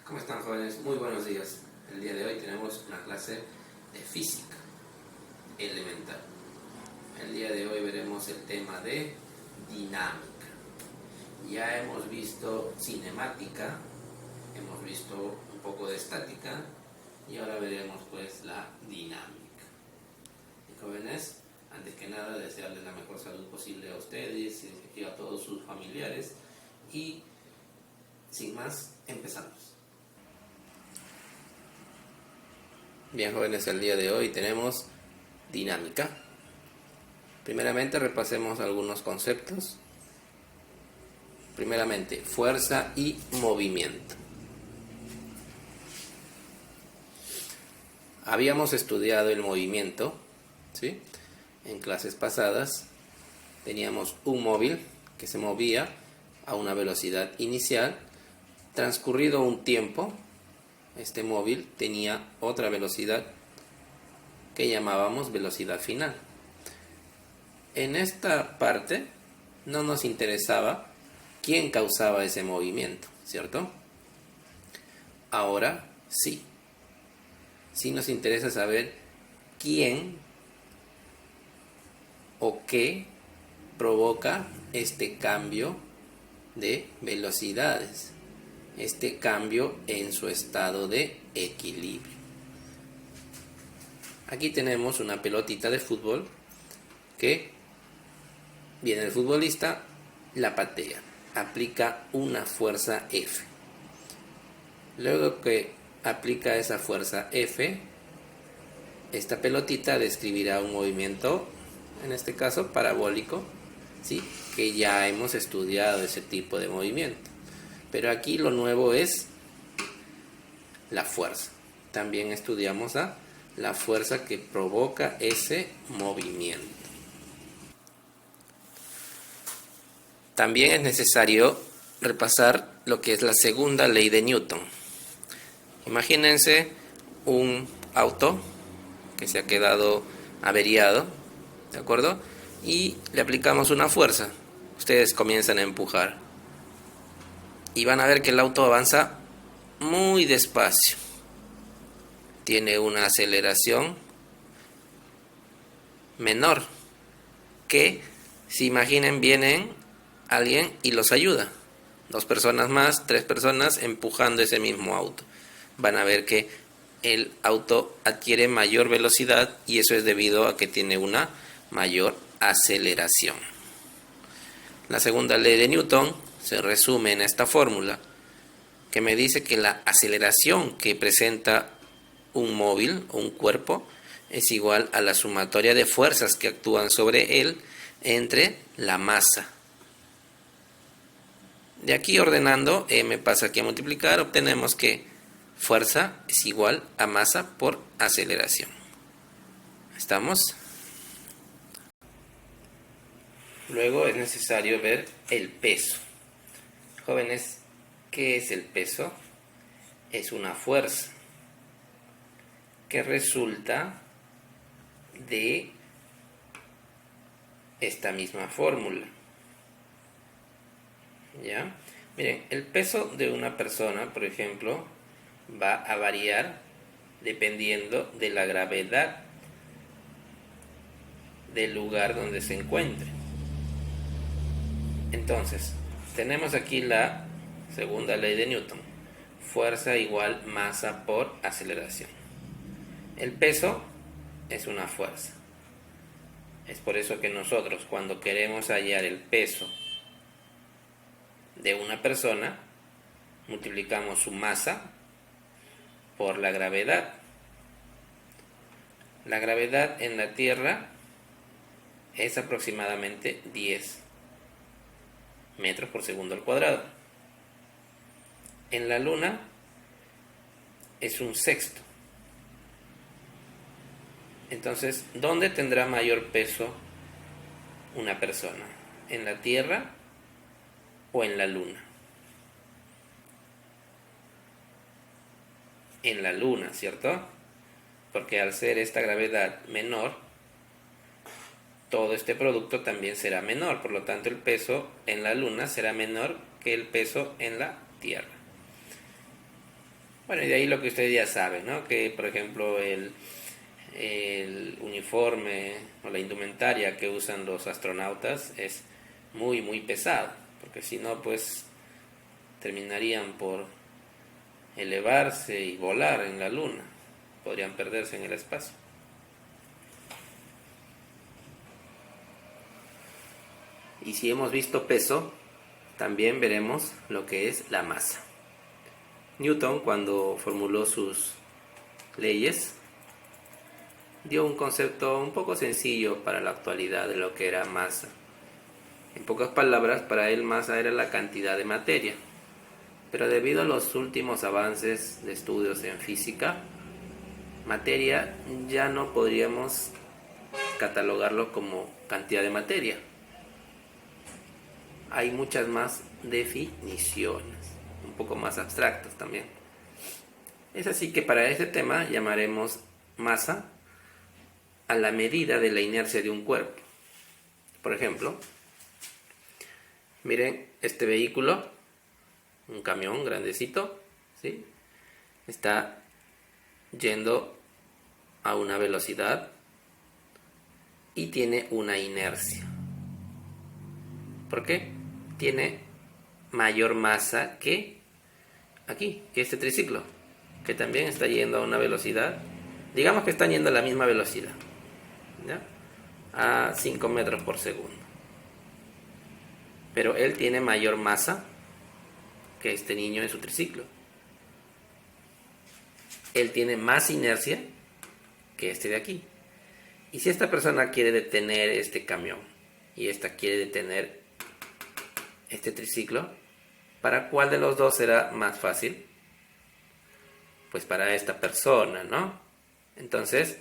¿Cómo están, jóvenes? Muy buenos días. El día de hoy tenemos una clase de física elemental. El día de hoy veremos el tema de dinámica. Ya hemos visto cinemática, hemos visto un poco de estática y ahora veremos pues la dinámica. Y jóvenes, antes que nada desearles la mejor salud posible a ustedes y a todos sus familiares y sin más, empezamos. Bien, jóvenes, el día de hoy tenemos dinámica. Primeramente repasemos algunos conceptos. Primeramente, fuerza y movimiento. Habíamos estudiado el movimiento, ¿sí? En clases pasadas teníamos un móvil que se movía a una velocidad inicial. Transcurrido un tiempo, este móvil tenía otra velocidad que llamábamos velocidad final. En esta parte no nos interesaba quién causaba ese movimiento, ¿cierto? Ahora sí. Sí nos interesa saber quién o qué provoca este cambio de velocidades, este cambio en su estado de equilibrio. Aquí tenemos una pelotita de fútbol que viene el futbolista, la patea, aplica una fuerza F. Luego que aplica esa fuerza F, esta pelotita describirá un movimiento, en este caso parabólico, ¿sí? Que ya hemos estudiado ese tipo de movimiento. Pero aquí lo nuevo es la fuerza. También estudiamos la fuerza que provoca ese movimiento. También es necesario repasar lo que es la segunda ley de Newton. Imagínense un auto que se ha quedado averiado, ¿de acuerdo? Y le aplicamos una fuerza. Ustedes comienzan a empujar. Y van a ver que el auto avanza muy despacio. Tiene una aceleración menor que si imaginen vienen alguien y los ayuda. 2 personas más, 3 personas empujando ese mismo auto. Van a ver que el auto adquiere mayor velocidad y eso es debido a que tiene una mayor aceleración. La segunda ley de Newton se resume en esta fórmula que me dice que la aceleración que presenta un móvil o un cuerpo es igual a la sumatoria de fuerzas que actúan sobre él entre la masa. De aquí ordenando, m pasa aquí a multiplicar, obtenemos que fuerza es igual a masa por aceleración. ¿Estamos? Luego es necesario ver el peso. Jóvenes, ¿qué es el peso? Es una fuerza que resulta de esta misma fórmula. ¿Ya? Miren, el peso de una persona, por ejemplo, va a variar dependiendo de la gravedad del lugar donde se encuentre. Entonces, tenemos aquí la segunda ley de Newton. Fuerza igual masa por aceleración. El peso es una fuerza. Es por eso que nosotros, cuando queremos hallar el peso de una persona, multiplicamos su masa por la gravedad. La gravedad en la Tierra es aproximadamente 10 metros por segundo al cuadrado. En la Luna es un sexto. Entonces, ¿dónde tendrá mayor peso una persona? ¿En la Tierra o en la Luna? En la Luna, ¿cierto? Porque al ser esta gravedad menor, todo este producto también será menor. Por lo tanto, el peso en la Luna será menor que el peso en la Tierra. Bueno, y de ahí lo que ustedes ya saben, ¿no? Que, por ejemplo, el uniforme o la indumentaria que usan los astronautas es muy, muy pesado, porque si no, pues terminarían por elevarse y volar en la luna, podrían perderse en el espacio. Y si hemos visto peso, también veremos lo que es la masa. Newton, cuando formuló sus leyes, dio un concepto un poco sencillo para la actualidad de lo que era masa. En pocas palabras, para él masa era la cantidad de materia. Pero debido a los últimos avances de estudios en física, materia ya no podríamos catalogarlo como cantidad de materia. Hay muchas más definiciones, un poco más abstractas también. Es así que para este tema llamaremos masa a la medida de la inercia de un cuerpo. Por ejemplo, miren este vehículo, un camión grandecito, ¿sí? Está yendo a una velocidad y tiene una inercia. ¿Por qué? Tiene mayor masa que aquí, que este triciclo, que también está yendo a una velocidad, digamos que están yendo a la misma velocidad, ¿ya? A 5 metros por segundo. Pero él tiene mayor masa que este niño en su triciclo. Él tiene más inercia que este de aquí. Y si esta persona quiere detener este camión y esta quiere detener este triciclo, ¿para cuál de los dos será más fácil? Pues para esta persona, ¿no? Entonces,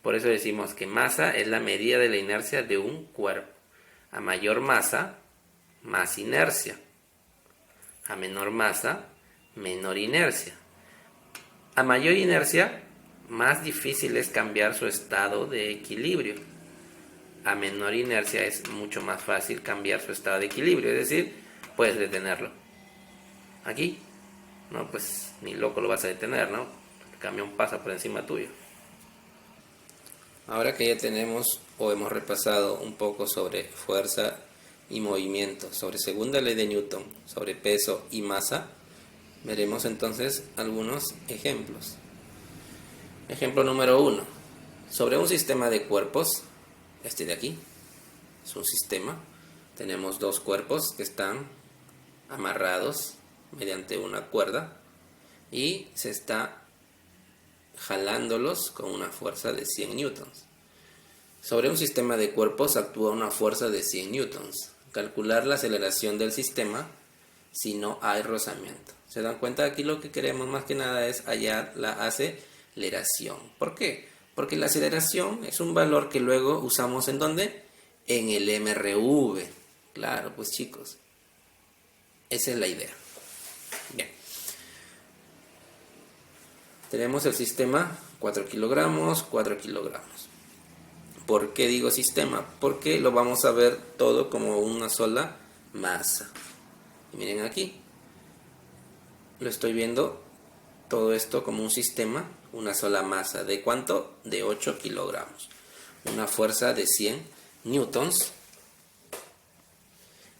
por eso decimos que masa es la medida de la inercia de un cuerpo. A mayor masa, más inercia. A menor masa, menor inercia. A mayor inercia, más difícil es cambiar su estado de equilibrio. A menor inercia es mucho más fácil cambiar su estado de equilibrio, es decir, puedes detenerlo. Aquí, no, pues ni loco lo vas a detener, ¿no? El camión pasa por encima tuyo. Ahora que ya tenemos o hemos repasado un poco sobre fuerza y movimiento, sobre segunda ley de Newton, sobre peso y masa, veremos entonces algunos ejemplos. Ejemplo número 1. Sobre un sistema de cuerpos, este de aquí es un sistema. Tenemos dos cuerpos que están amarrados mediante una cuerda y se está jalándolos con una fuerza de 100 newtons. Sobre un sistema de cuerpos actúa una fuerza de 100 newtons. Calcular la aceleración del sistema si no hay rozamiento. ¿Se dan cuenta? Aquí lo que queremos más que nada es hallar la aceleración. ¿Por qué? Porque la aceleración es un valor que luego usamos ¿en dónde? En el MRV. Claro, pues chicos, esa es la idea. Bien. Tenemos el sistema 4 kilogramos, 4 kilogramos. ¿Por qué digo sistema? Porque lo vamos a ver todo como una sola masa. Y miren aquí, lo estoy viendo todo esto como un sistema, una sola masa. ¿De cuánto? De 8 kilogramos. Una fuerza de 100 newtons.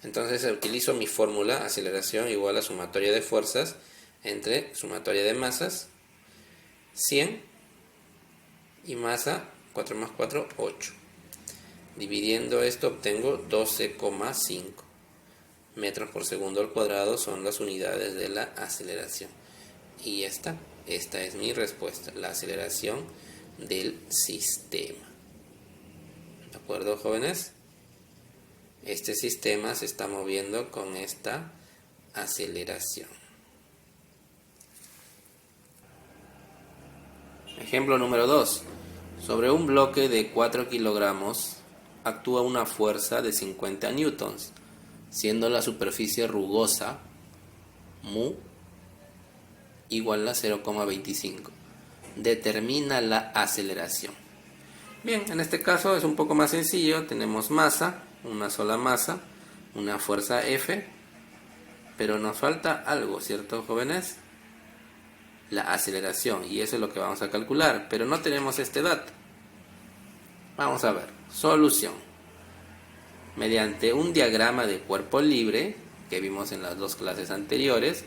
Entonces utilizo mi fórmula, aceleración igual a sumatoria de fuerzas entre sumatoria de masas, 100 y masa 4 más 4, 8. Dividiendo esto obtengo 12,5 metros por segundo al cuadrado son las unidades de la aceleración. Y esta es mi respuesta, la aceleración del sistema. ¿De acuerdo, jóvenes? Este sistema se está moviendo con esta aceleración. Ejemplo número 2. Sobre un bloque de 4 kilogramos actúa una fuerza de 50 newtons, siendo la superficie rugosa mu igual a 0,25. Determina la aceleración. Bien, en este caso es un poco más sencillo. Tenemos masa, una sola masa, una fuerza F, pero nos falta algo, ¿cierto, jóvenes? la aceleración, y eso es lo que vamos a calcular, pero no tenemos este dato. Vamos a ver, solución. Mediante un diagrama de cuerpo libre, que vimos en las dos clases anteriores,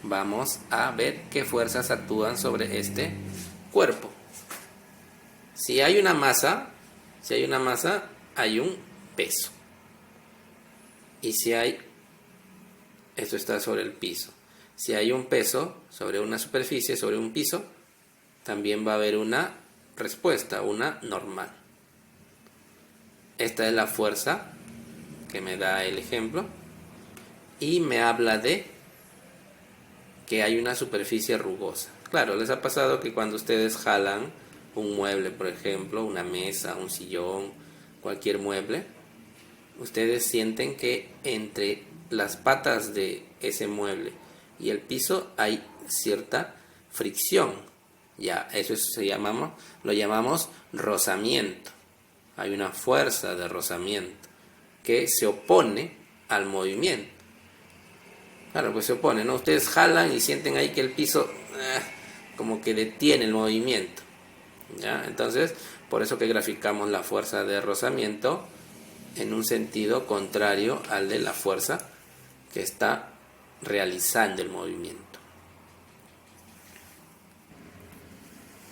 vamos a ver qué fuerzas actúan sobre este cuerpo. Si hay una masa, hay un peso. Y si hay, esto está sobre el piso. Si hay un peso sobre una superficie, sobre un piso, también va a haber una respuesta, una normal. Esta es la fuerza que me da el ejemplo y me habla de que hay una superficie rugosa. Claro, les ha pasado que cuando ustedes jalan un mueble, por ejemplo, una mesa, un sillón, cualquier mueble, ustedes sienten que entre las patas de ese mueble y el piso hay cierta fricción. Ya, eso lo llamamos rozamiento. Hay una fuerza de rozamiento que se opone al movimiento. Claro, pues se opone, ¿no? Ustedes jalan y sienten ahí que el piso como que detiene el movimiento. ¿Ya? Entonces, por eso que graficamos la fuerza de rozamiento en un sentido contrario al de la fuerza que está realizando el movimiento.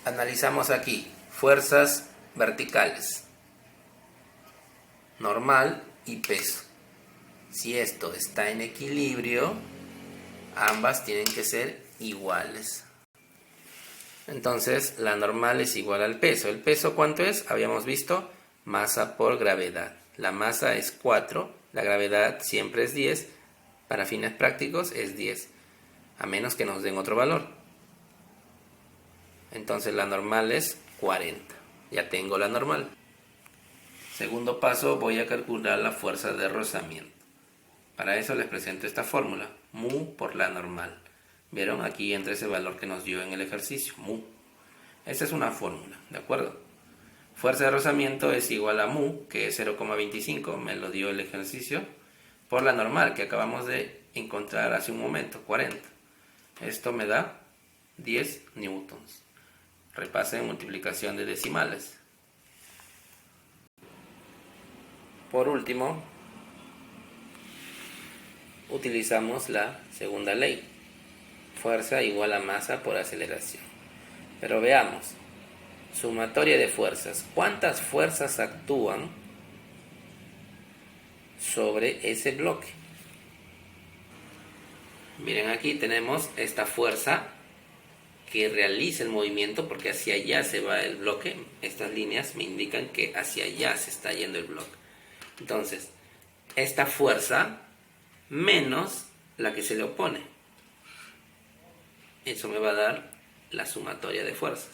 Analizamos aquí fuerzas verticales, normal y peso. Si esto está en equilibrio, ambas tienen que ser iguales. Entonces, la normal es igual al peso. ¿El peso cuánto es? Habíamos visto masa por gravedad. La masa es 4, la gravedad siempre es 10. Para fines prácticos es 10, a menos que nos den otro valor. Entonces, la normal es 40. Ya tengo la normal. Segundo paso, voy a calcular la fuerza de rozamiento. Para eso les presento esta fórmula, mu por la normal. ¿Vieron? Aquí entra ese valor que nos dio en el ejercicio, mu. Esta es una fórmula, ¿de acuerdo? Fuerza de rozamiento es igual a mu, que es 0,25, me lo dio el ejercicio, por la normal, que acabamos de encontrar hace un momento, 40. Esto me da 10 newtons. Repasen multiplicación de decimales. Por último, utilizamos la segunda ley. Fuerza igual a masa por aceleración. Pero veamos, sumatoria de fuerzas. ¿Cuántas fuerzas actúan sobre ese bloque? Miren, aquí tenemos esta fuerza que realiza el movimiento porque hacia allá se va el bloque. Estas líneas me indican que hacia allá se está yendo el bloque. Entonces, esta fuerza menos la que se le opone. Eso me va a dar la sumatoria de fuerzas.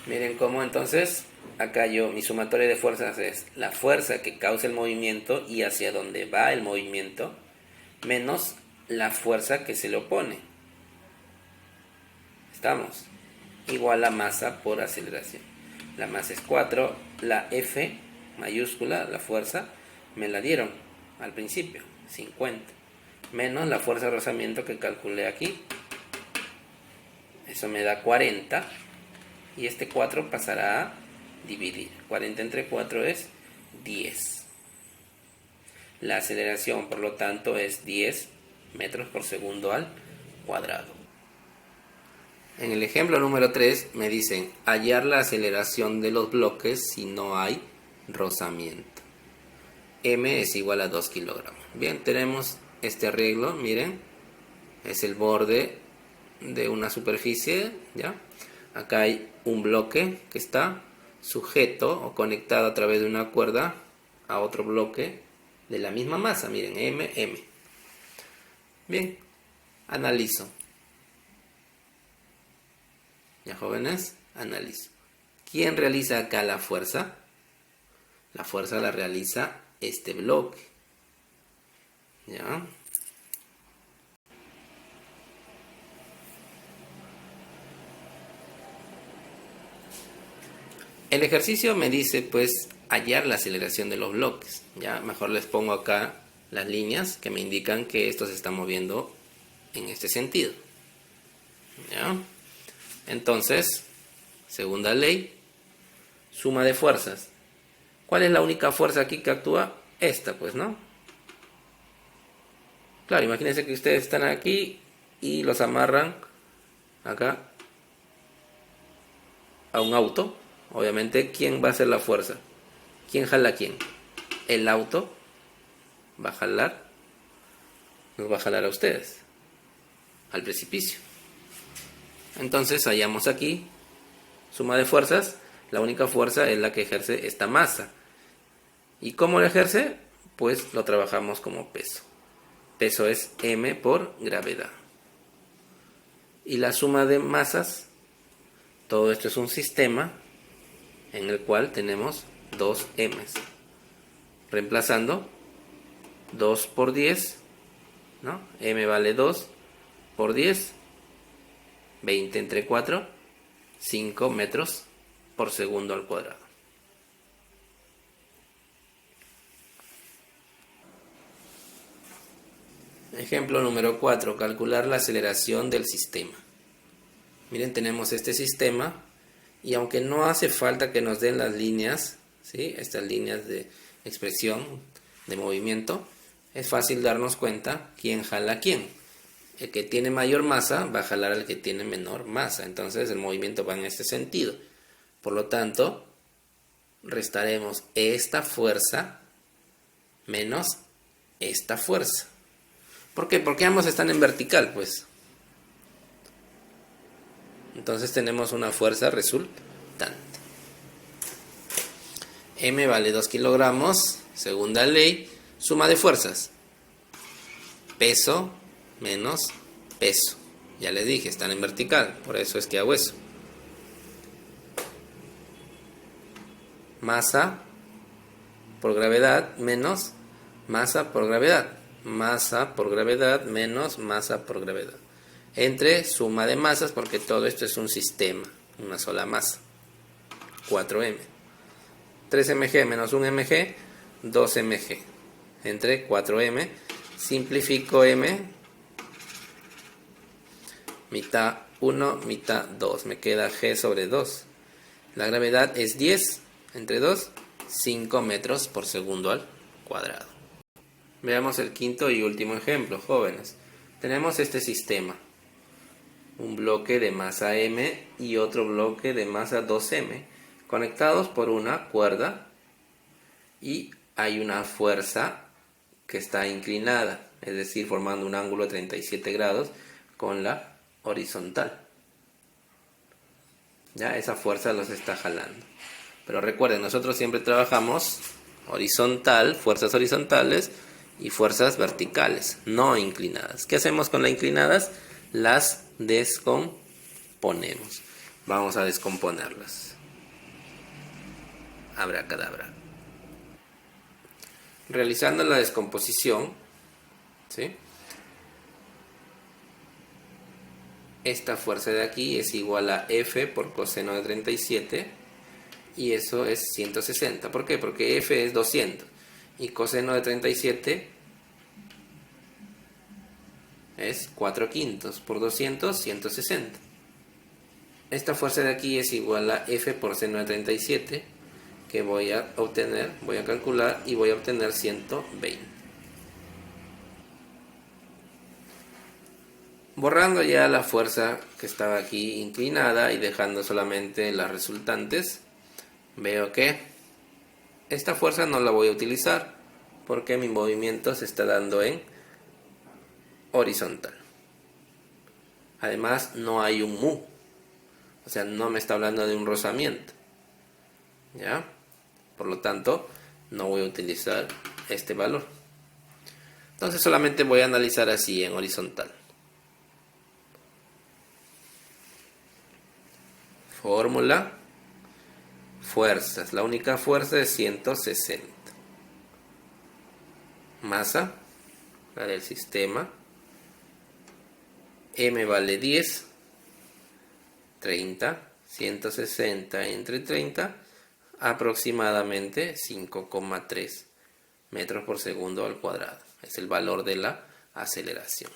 Miren cómo entonces, acá mi sumatoria de fuerzas es la fuerza que causa el movimiento y hacia dónde va el movimiento, menos la fuerza que se le opone. ¿Estamos? Igual a masa por aceleración. La masa es 4, la F mayúscula, la fuerza, me la dieron al principio, 50. Menos la fuerza de rozamiento que calculé aquí. Eso me da 40. Y este 4 pasará a dividir. 40 entre 4 es 10. La aceleración, por lo tanto, es 10 metros por segundo al cuadrado. En el ejemplo número 3 me dicen hallar la aceleración de los bloques si no hay rozamiento. M es igual a 2 kilogramos. Bien, tenemos este arreglo, miren, es el borde de una superficie, ¿ya? Acá hay un bloque que está sujeto o conectado a través de una cuerda a otro bloque de la misma masa, miren, M, M. Bien, analizo. Ya, jóvenes, analizo. ¿Quién realiza acá la fuerza? La fuerza la realiza este bloque. ¿Ya? El ejercicio me dice, pues, hallar la aceleración de los bloques. Ya, mejor les pongo acá las líneas que me indican que esto se está moviendo en este sentido. ¿Ya? Entonces, segunda ley, suma de fuerzas. ¿Cuál es la única fuerza aquí que actúa? Esta, pues, ¿no? Claro, imagínense que ustedes están aquí y los amarran acá a un auto. Obviamente, ¿quién va a hacer la fuerza? ¿Quién jala a quién? El auto va a jalar, nos va a jalar a ustedes al precipicio. Entonces hallamos aquí suma de fuerzas. La única fuerza es la que ejerce esta masa. ¿Y cómo lo ejerce? Pues lo trabajamos como peso. Peso es m por gravedad. Y la suma de masas, todo esto es un sistema en el cual tenemos 2 m's. Reemplazando 2 por 10, ¿no? M vale 2 por 10, 20 entre 4, 5 metros por segundo al cuadrado. Ejemplo número 4, calcular la aceleración del sistema. Miren, tenemos este sistema y aunque no hace falta que nos den las líneas, ¿sí? Estas líneas de expresión de movimiento, es fácil darnos cuenta quién jala a quién. El que tiene mayor masa va a jalar al que tiene menor masa, entonces el movimiento va en este sentido. Por lo tanto, restaremos esta fuerza menos esta fuerza. ¿Por qué? Porque ambos están en vertical, pues. Entonces tenemos una fuerza resultante. M vale 2 kilogramos, segunda ley, suma de fuerzas. Peso menos peso. Ya les dije, están en vertical, por eso es que hago eso. Masa por gravedad menos masa por gravedad. Masa por gravedad menos masa por gravedad. Entre suma de masas, porque todo esto es un sistema, una sola masa. 4m. 3mg menos 1mg, 2mg. Entre 4m, simplifico m, mitad 1, mitad 2. Me queda g sobre 2. La gravedad es 10 entre 2, 5 metros por segundo al cuadrado. Veamos el quinto y último ejemplo, jóvenes. Tenemos este sistema. Un bloque de masa m y otro bloque de masa 2m conectados por una cuerda y hay una fuerza que está inclinada, es decir, formando un ángulo de 37 grados con la horizontal. Ya esa fuerza los está jalando. Pero recuerden, nosotros siempre trabajamos horizontal, fuerzas horizontales y fuerzas verticales, no inclinadas. ¿Qué hacemos con las inclinadas? Las descomponemos. Vamos a descomponerlas. Abracadabra. Realizando la descomposición, ¿sí? Esta fuerza de aquí es igual a F por coseno de 37 y eso es 160. ¿Por qué? Porque F es 200 y coseno de 37 es 4 quintos por 200, 160. Esta fuerza de aquí es igual a F por seno de 37, que voy a calcular y voy a obtener 120. Borrando ya la fuerza que estaba aquí inclinada y dejando solamente las resultantes, veo que esta fuerza no la voy a utilizar porque mi movimiento se está dando en horizontal. Además no hay un mu, o sea, no me está hablando de un rozamiento, ¿ya? Por lo tanto, no voy a utilizar este valor. Entonces solamente voy a analizar así en horizontal. Fórmula, fuerzas. La única fuerza es 160. Masa, la del sistema. M vale 10. 30. 160 entre 30. Aproximadamente 5,3 metros por segundo al cuadrado. Es el valor de la aceleración.